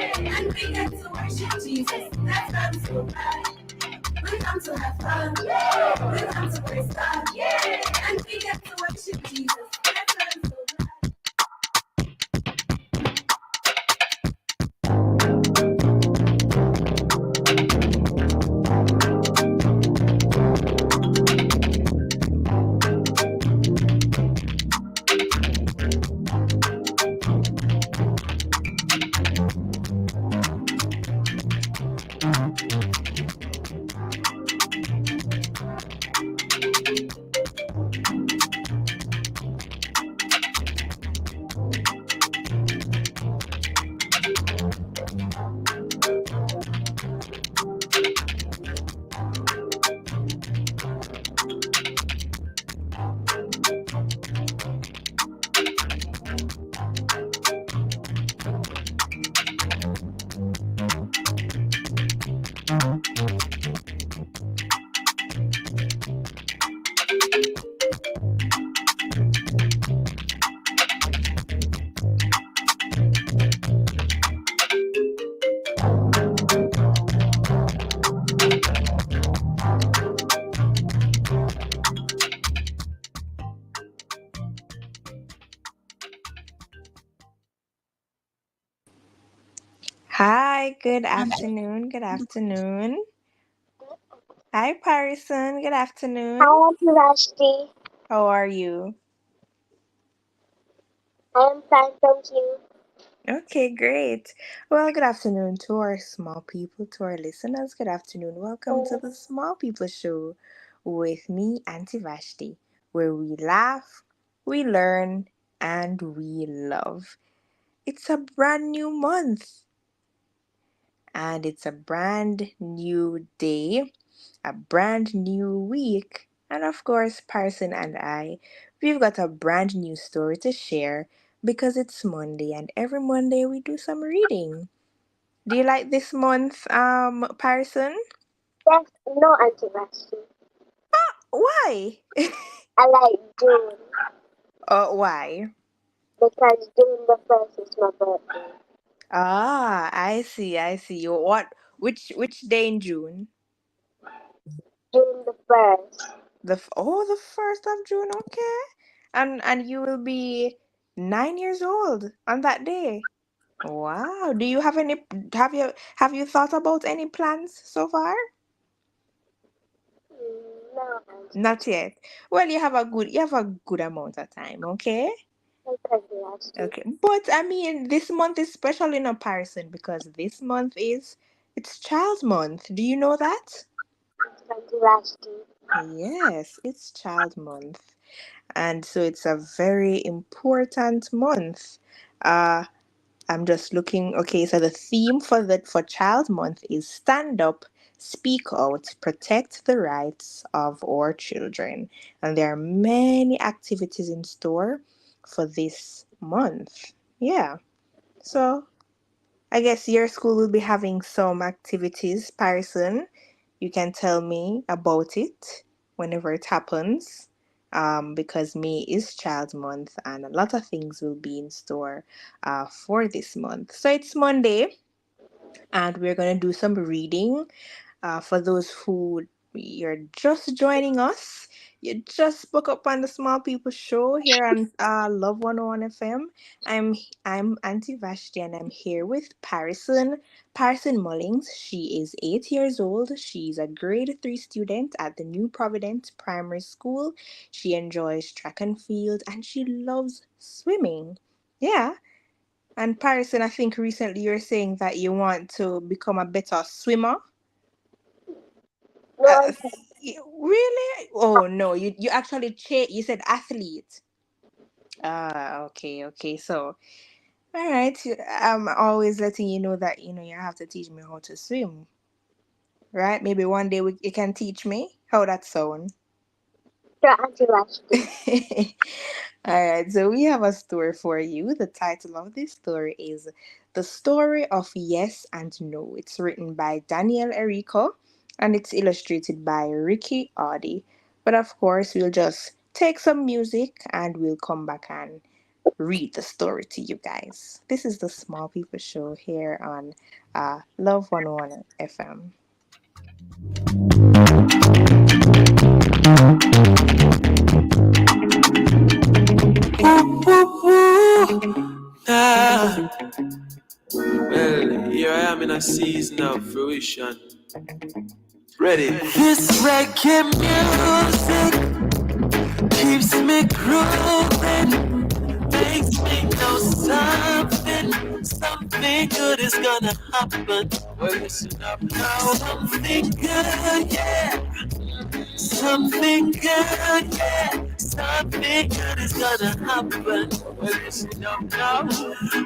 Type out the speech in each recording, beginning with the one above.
And we get to worship Jesus. That's I'm so glad. We come to have fun. We come to praise God. And we get to worship Jesus. That's I'm so glad. Hi, good afternoon. Good afternoon. Hi, Parison. Good Hi, afternoon. Auntie Vashti. How are you? I am fine, thank you. Okay, great. Well, good afternoon to our small people, to our listeners. Good afternoon. Welcome to Mm, the Small People Show with me, Auntie Vashti, where we laugh, we learn, and we love. It's a brand new month and it's a brand new day, a brand new week. And of course, Parson and I, we've got a brand new story to share because it's Monday and every Monday we do some reading. Do you like this month, Parson? yes, no, Auntie Vashti. Why? I like June Why? because June the 1st is my birthday. Ah, I see. Which day in June? June the 1st. The 1st of June, okay. And you will be 9 years old on that day. Wow. Do you have you thought about any plans so far? No, Auntie Not Vashti. yet. Well, you have a good amount of time, okay? Thank you, Auntie Vashti. Okay. But I mean, this month is special in comparison because this month it's Child Month. Do you know that? Thank you, Auntie Vashti. Yes, it's Child Month. And so it's a very important month. Uh I'm just looking. Okay, so the theme for Child Month is stand up, speak out, protect the rights of our children. And there are many activities in store for this month. Yeah. So I guess your school will be having some activities, Parison. You can tell me about it whenever it happens. Because May is Child Month and a lot of things will be in store for this month. So it's Monday and we're going to do some reading for those who you're just joining us, you just spoke up on the Small People Show here on Love 101 FM. I'm I'm Auntie Vashti and I'm here with Parison Mullings. She is 8 years old. She's a grade 3 student at the New Providence Primary School. She enjoys track and field and she loves swimming. Yeah. And Parison, I think recently you were saying that you want to become a better swimmer. No, Auntie. Really? Oh no, you actually you said athlete. Ah, okay, okay. So, all right. I'm always letting you know that you have to teach me how to swim, right? Maybe one day you can teach me how that sound. Sure, Auntie Vashti. All right, so we have a story for you. The title of this story is The Story of Yes and No. It's written by Daniel Erico and it's illustrated by Ricky Audi. But of course, we'll just take some music and we'll come back and read the story to you guys. This is the Small People Show here on Love 101 FM. Ah, well, here I am in a season of fruition. Ready? This reggae music keeps me grooving, makes me know something good is gonna happen. Well, listen up now. Something good, yeah. Something good, yeah. Something good is gonna happen. Well, listen up now.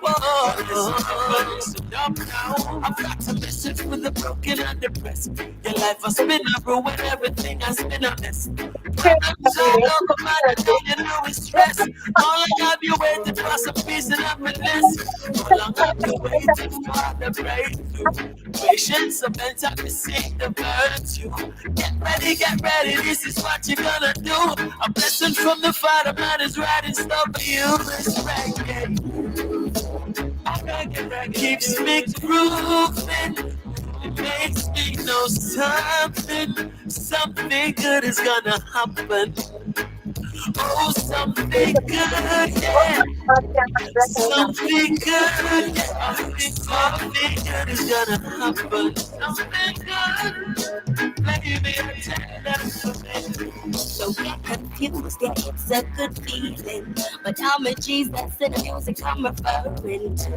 Whoa, listen up now. I've got a message for the broken and depressed. Your life has been a ruin, everything has been a mess. Problems all over, man, I know you know it's stress. How long have you waited for some peace and happiness? How long have you waited for the breakthrough? Patience, a mental receive the virtue. Get ready, this is what you're gonna do. A blessing from the Father, man, is right in store for you. This reggae keeps me grooving. It makes me know something good is gonna happen. Oh, something good, yeah. Something good, yeah. Something good is gonna happen. Something good, baby, I tell that to me. Don't get confused, yeah, it's a good feeling. But I'm a Jesus and the music I'm referring to.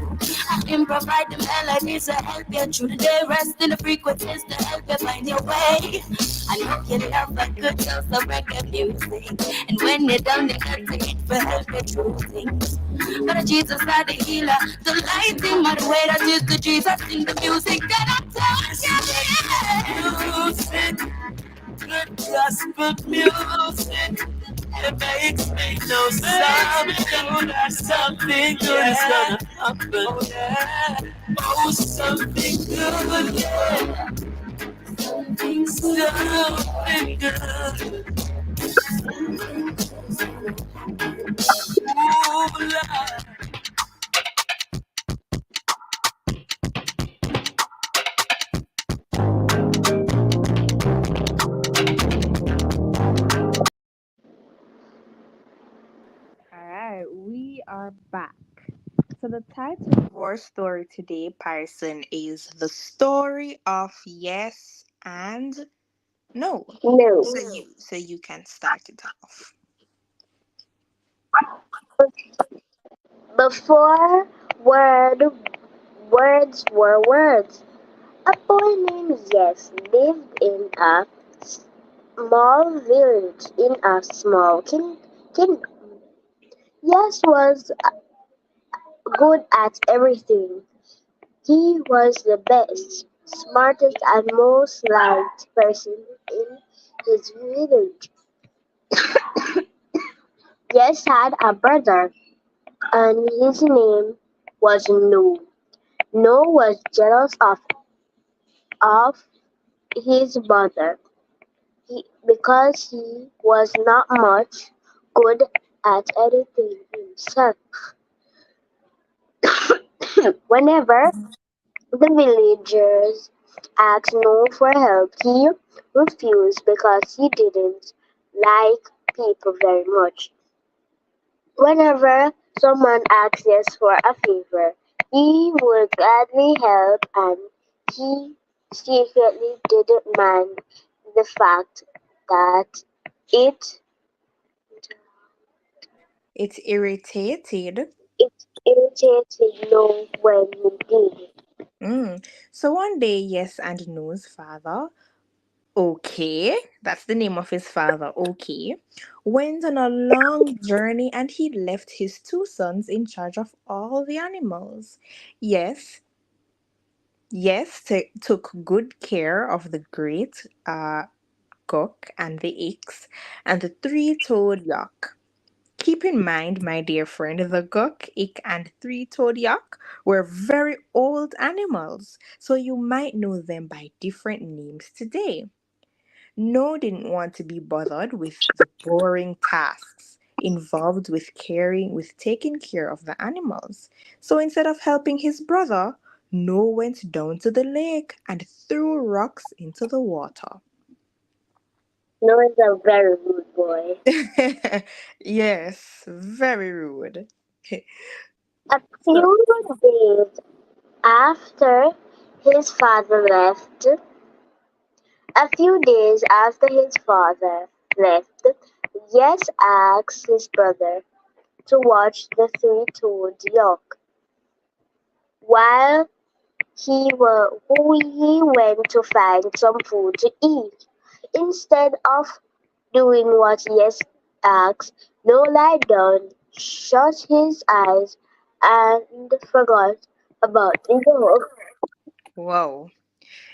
I can provide the melodies to help you through the day. Rest in the frequencies to help you find your way. I know you love a good dose of reggae music. And when you're done, you got to eat for help you through things. But Jesus is the healer, the lighting, my way that is the Jesus in the music that I tell you. Music. Good gospel music. It makes me know something good is gonna happen. Oh, yeah. Oh, something good, yeah. Something good. Ooh, Lord. All right, we are back. So the title of our story today, Parson, is The Story of Yes and No. No. So you can start it off. Before word words were words, a boy named Yes lived in a small village in a small kingdom. Yes was good at everything. He was the best, smartest, and most liked person in his village. Yes had a brother, and his name was No. No was jealous of his brother because he was not much good at anything himself. Whenever the villagers asked No for help, he refused because he didn't like people very much. Whenever someone asked Yes for a favor, he would gladly help, and he secretly didn't mind the fact that it It's irritated. it irritated No when he did. Mm. So one day, Yes and No's father, okay, that's the name of his father, okay, went on a long journey and he left his two sons in charge of all the animals. Yes, took good care of the great Gok and the Ix and the three-toed Yak. Keep in mind, my dear friend, the Gok, Ik, and three-toed Yak were very old animals, so you might know them by different names today. No didn't want to be bothered with the boring tasks. involved with taking care of the animals. So instead of helping his brother, Noah went down to the lake and threw rocks into the water. Noah's a very rude boy. Yes, very rude. A So, few days after his father left, a few days after his father left, Yes asked his brother to watch the three-toed yak while he went to find some food to eat. Instead of doing what Yes asked, Noah lied down, shut his eyes, and forgot about the yak. wow.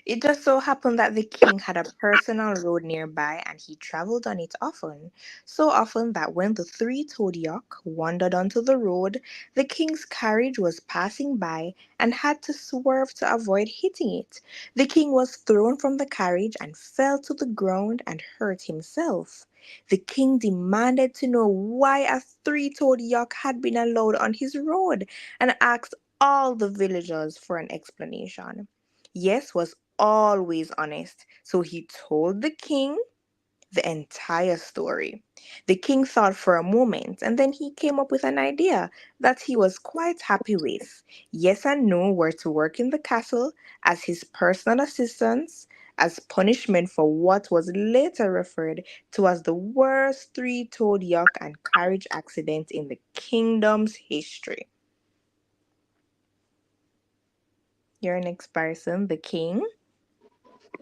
It just so happened that the king had a personal road nearby and he traveled on it often. So often that when the three toed yak wandered onto the road, the king's carriage was passing by and had to swerve to avoid hitting it. The king was thrown from the carriage and fell to the ground and hurt himself. The king demanded to know why a three toed yak had been allowed on his road and asked all the villagers for an explanation. Yes was always honest, so he told the king the entire story. The king thought for a moment and then he came up with an idea that he was quite happy with. Yes and No were to work in the castle as his personal assistants as punishment for what was later referred to as the worst three toed yak and carriage accident in the kingdom's history. Your next person, the king.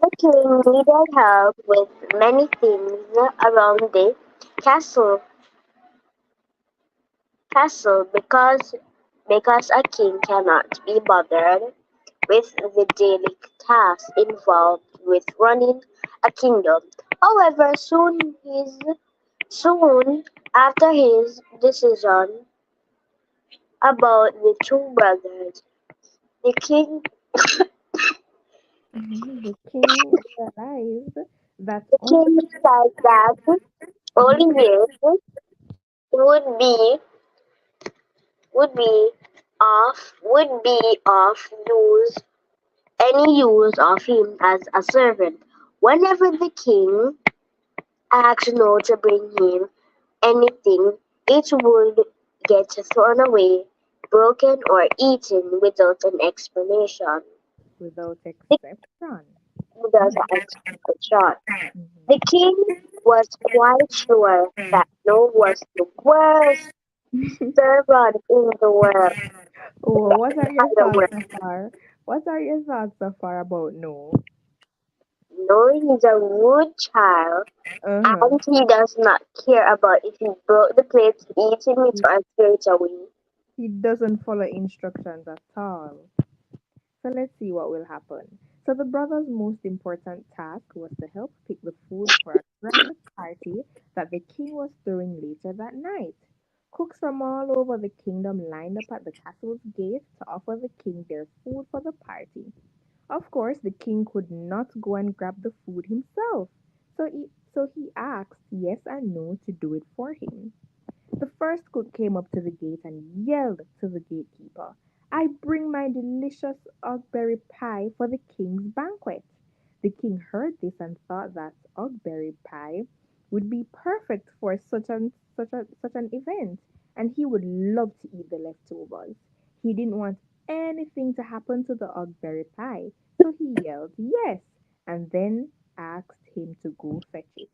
The king needed help with many things around the castle castle because a king cannot be bothered with the daily tasks involved with running a kingdom. However, soon after his decision about the two brothers, the king The king realized that the only king decided that Olivier would be would be of use of him as a servant. Whenever the king asked no to bring him anything, it would get thrown away, broken, or eaten without an explanation. without exception. Without an explanation. The Mhm. king was quite sure that no was the worst servant in the world. Oh, what are By your the way, thoughts so far? What are your thoughts so far about no? no, he's a rude child, Uh-huh. and he does not care about if you broke the plate, eating it, or threw it away. He doesn't follow instructions at all. So let's see what will happen. So the brothers' most important task was to help pick the food for a grand party that the king was throwing later that night. Cooks from all over the kingdom lined up at the castle's gate to offer the king their food for the party. Of course, the king could not go and grab the food himself, so he asked Yes and No to do it for him. The first cook came up to the gate and yelled to the gatekeeper, I bring my delicious ogberry pie for the king's banquet. The king heard this and thought that ogberry pie would be perfect for such an event, and he would love to eat the leftovers. He didn't want anything to happen to the ogberry pie, so he yelled yes, and then asked him to go fetch it.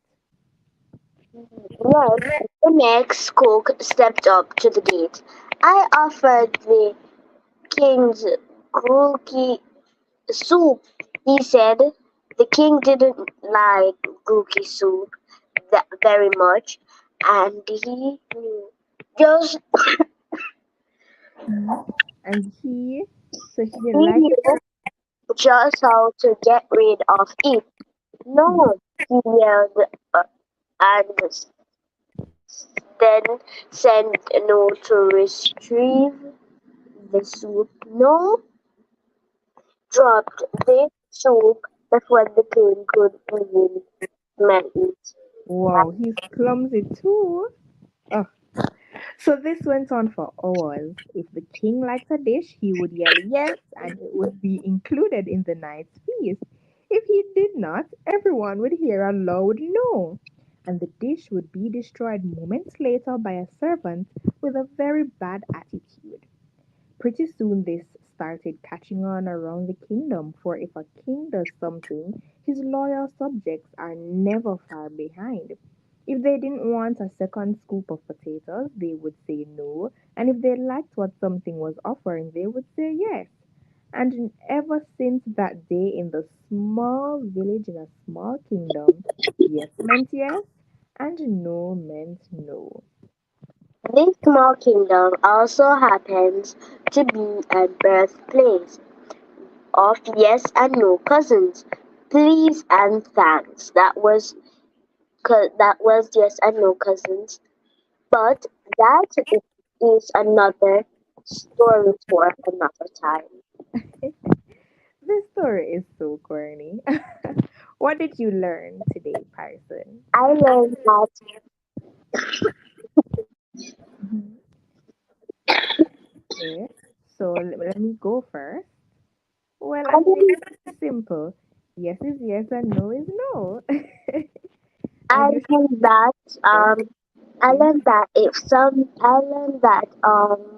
Yes, the next cook stepped up to the gate. I offered the king's cookie soup, he said. The king didn't like cookie soup that very much, and he knew just And he he didn't like it. knew just how to get rid of it. No, he yelled and then sent no to retrieve the soup. No dropped the soup before the king could even smell it. Wow, he's clumsy too. Ugh. So this went on for hours. If the king liked a dish, he would yell yes, and it would be included in the night's feast. If he did not, everyone would hear a loud no, and the dish would be destroyed moments later by a servant with a very bad attitude. Pretty soon this started catching on around the kingdom, for if a king does something, his loyal subjects are never far behind. If they didn't want a second scoop of potatoes, they would say no, and if they liked what something was offering, they would say yes. And ever since that day in the small village in a small kingdom, yes meant yes, and no meant no. This small kingdom also happens to be a birthplace of yes and no cousins. Please and thanks. That was yes and no cousins. But that is another story for another time. This story is so corny. What did you learn today, Parson? I learned that Mhm. Okay, so let me go first. Well, I I mean, learned, it's simple. Yes is yes and no is no. I And you should learned that say, I mhm, learned that if some I learned that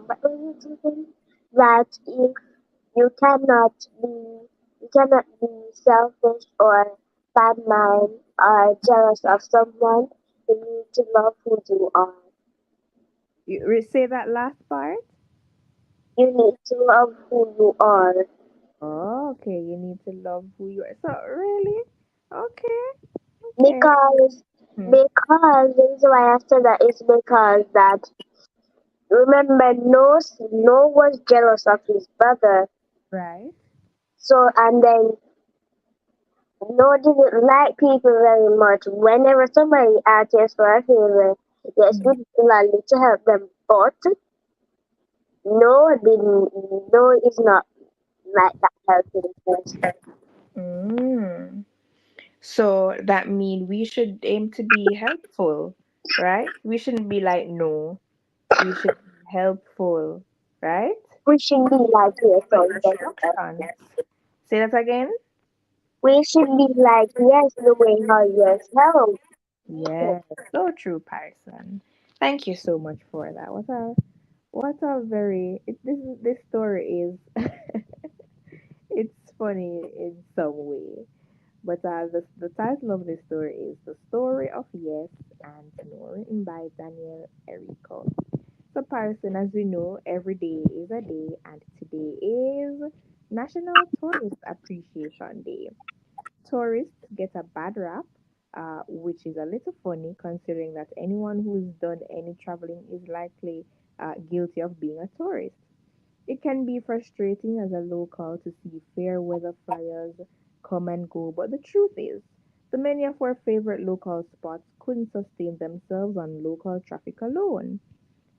what was it again? That if you cannot be you cannot be selfish or bad mind or jealous of someone. You need to love who you are. say that last part. You need to love who you are. Oh, okay. You need to love who you are. So really, okay, okay. Because Hmm. because the reason why I said that is because that remember Noah was jealous of his brother. Right. So and then Noah didn't like people very much. Whenever somebody asks for a favor, yes, Hmm. we gladly to help them. But Noah is not like that helping person. Mm. So that means we should aim to be helpful, right? We shouldn't be like no. We should be helpful, right? We should be like yes For or yes. instructions. Say that again. We should be like yes the way how yes help. Yes, so true, Parson. Thank you so much for that. What a very this story is it's funny in some way. But the title of this story is The Story of Yes and No, written by Daniel Erico. So, Parson, as we know, every day is a day, and today is National Tourist Appreciation Day. Tourists get a bad rap, which is a little funny considering that anyone who's done any traveling is likely guilty of being a tourist. It can be frustrating as a local to see fair weather flyers come and go, but the truth is, the many of our favorite local spots couldn't sustain themselves on local traffic alone.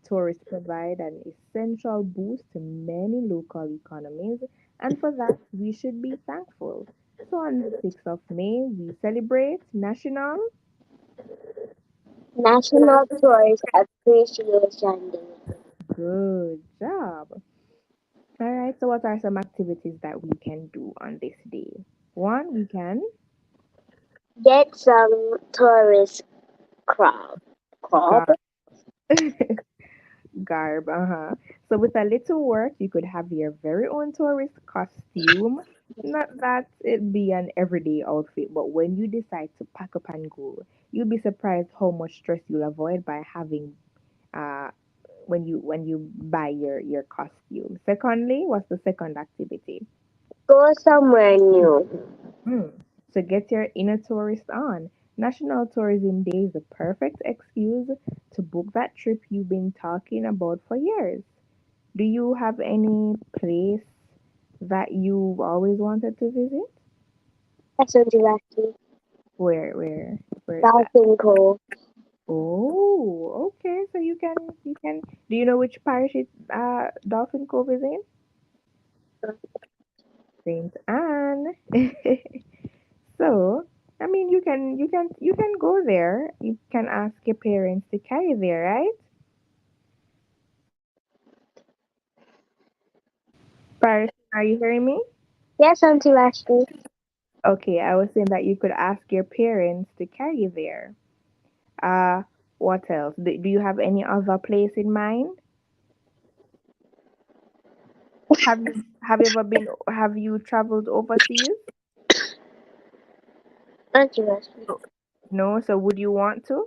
Tourists provide an essential boost to many local economies, and for that, we should be thankful. So, on the 6th of May, we celebrate National National Tourist Appreciation Day. Good Job. All right, so what are some activities that we can do on this day? One, we can Get some tourist crowd. Crowd? garb. Garb, uh-huh. So with a little work, you could have your very own tourist costume. Not that it be an everyday outfit, but when you decide to pack up and go, you'll be surprised how much stress you'll avoid by having uh when you buy your costume. Secondly, what's the second activity? Go somewhere new. Hmm. So get your inner tourist on. National Tourism Day is the perfect excuse to book that trip you've been talking about for years. Do you have any place that you've always wanted to visit? That's what you Vashti. Where is that? Dolphin Cove. Oh, okay. So you can. Do you know which parish Dolphin Cove is in? Saint Anne. So, I mean, you can go there. You can ask your parents to carry there, right? Paris, are you hearing me? Yes, Auntie Vashti. Okay, I was saying that you could ask your parents to carry you there. Uh, what else? Do you have any other place in mind? Have you ever been? Have you traveled overseas? Auntie Vashti. No. So would you want to?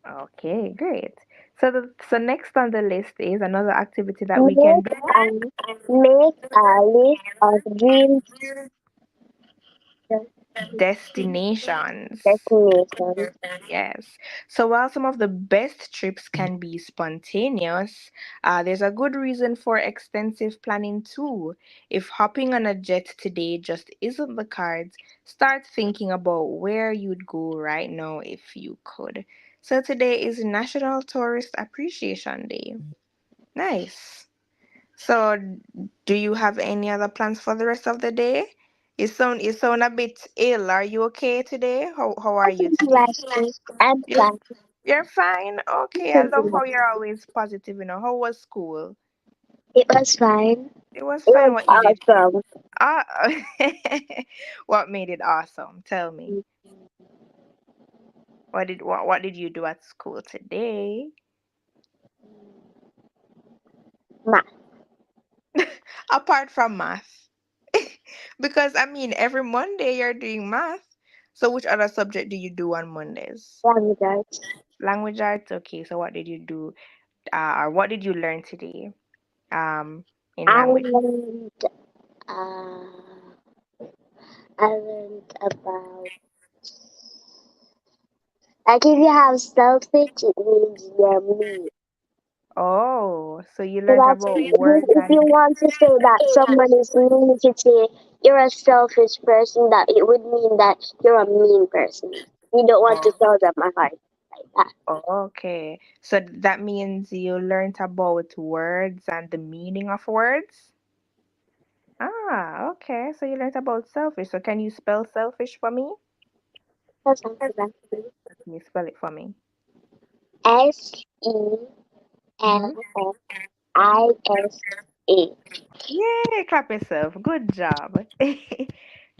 Okay, great. So next on the list is another activity that we can Make do. a make a list of dreams Destinations. destinations. Yes. So while some of the best trips can be spontaneous, there's a good reason for extensive planning too. If hopping on a jet today just isn't the cards, start thinking about where you'd go right now if you could. So today is National Tourist Appreciation Day. Nice. So do you have any other plans for the rest of the day? You sound a bit ill. Are you okay today? How are you Auntie today? Vashti. I'm You're fine. you're fine. Okay, I love how you're always positive. How was school? It was fine. It was It fine. was What you did? awesome. Ah, what made it awesome? Tell me. What did you do at school today? Math. Apart from math, because I mean every Monday you're doing math. So which other subject do you do on Mondays? Language arts. Language arts. Okay. So what did you do? Or what did you learn today? In I language. learned, uh, I learned about, like, if you have selfish, it means you're mean. Oh, so you So learned that's, about words if you and want to say that someone is mean, you should say you're a selfish person, that it would mean that you're a mean person. You don't want to oh, tell them a heart like that. okay. So that means you learned about words and the meaning of words? Ah, okay. So you learned about selfish. So can you spell selfish for me? That's something that Can you spell it for me? Self Mm-hmm. ISA. Yay, clap yourself. Good job.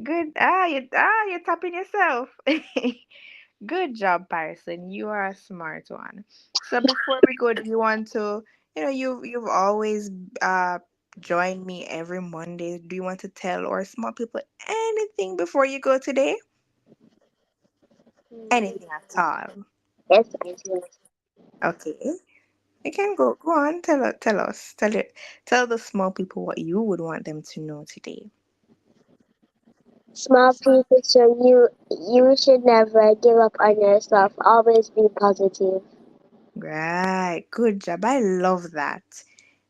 Good. You're tapping yourself. Good job, Parson. You are a smart one. So before we go, do you want to, you've always joined me every Monday. Do you want to tell our small people anything before you go today? Anything at all? Yes, I do. Okay. You can go on. Tell us. Tell the small people what you would want them to know today. Small people, so you should never give up on yourself. Always be positive. Right. Good job. I love that.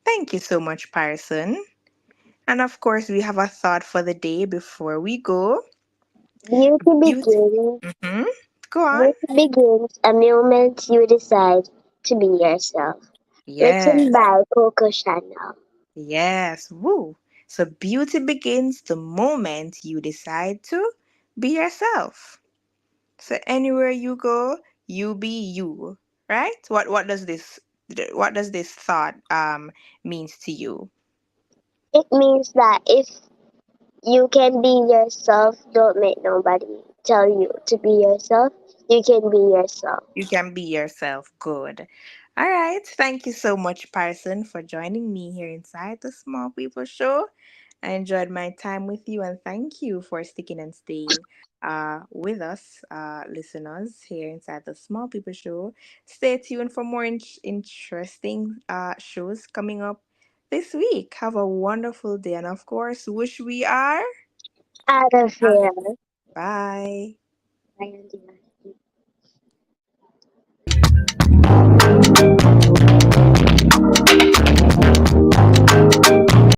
Thank you so much, Parson. And of course, we have a thought for the day before we go. Beauty Beauty. begins. Hmm. Go on. Beauty begins a moment you decide to be yourself. Written Yes. by Coco Chanel. Yes. Woo. So beauty begins the moment you decide to be yourself. So anywhere you go, you be you. Right? What does this thought means to you? It means that if you can be yourself, don't make nobody tell you to be yourself. You can be yourself. You can be yourself. Good. All right. Thank you so much, Parson, for joining me here inside the Small People Show. I enjoyed my time with you, and thank you for sticking and staying with us, listeners, here inside the Small People Show. Stay tuned for more interesting shows coming up this week. Have a wonderful day, and of course, wish we are. Out of here. Bye. Bye, Andy.